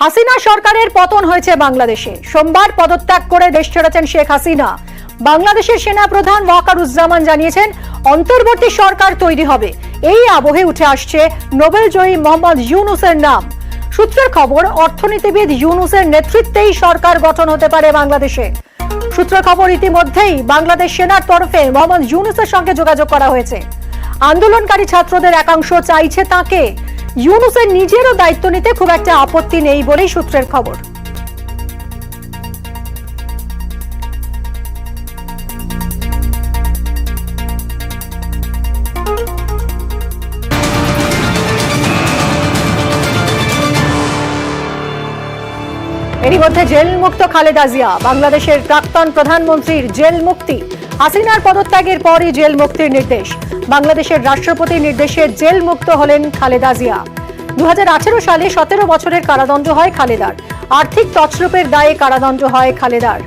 হাসিনা সরকারের পতন হয়েছে বাংলাদেশে। সোমবার পদত্যাগ করে দেশ ছেড়েছেন শেখ হাসিনা। বাংলাদেশের সেনা প্রধান ওয়াকারুজ্জামান জানিয়েছেন অন্তর্বর্তী সরকার তৈরি হবে। এই আবহে উঠে আসছে নোবেল জয়ী মোহাম্মদ ইউনূসের নাম। সূত্রের খবর, অর্থনীতিবিদ ইউনূসের নেতৃত্বেই সরকার গঠন হতে পারে বাংলাদেশে। সূত্রের খবর, ইতিমধ্যেই বাংলাদেশ সেনার তরফে মোহাম্মদ ইউনূসের সঙ্গে যোগাযোগ করা হয়েছে। আন্দোলনকারী ছাত্রদের একাংশ চাইছে তাকে। ইউনূসের নিজেরও দায়িত্ব নিতে খুব একটা আপত্তি নেই বলেই সূত্রের খবর। এরই মধ্যে জেল মুক্ত খালেদা জিয়া। বাংলাদেশের প্রাক্তন প্রধানমন্ত্রীর জেল মুক্তি। হাসিনার পদত্যাগের পরই জেল মুক্তির নির্দেশ। বাংলাদেশের রাষ্ট্রপতির নির্দেশে জেল মুক্ত হলেন খালেদা জিয়া। 2018 সালে 17 বছরের কারাদণ্ড হয় খালেদার। আর্থিক তছরূপের দায়ে কারাদণ্ড হয় খালেদার।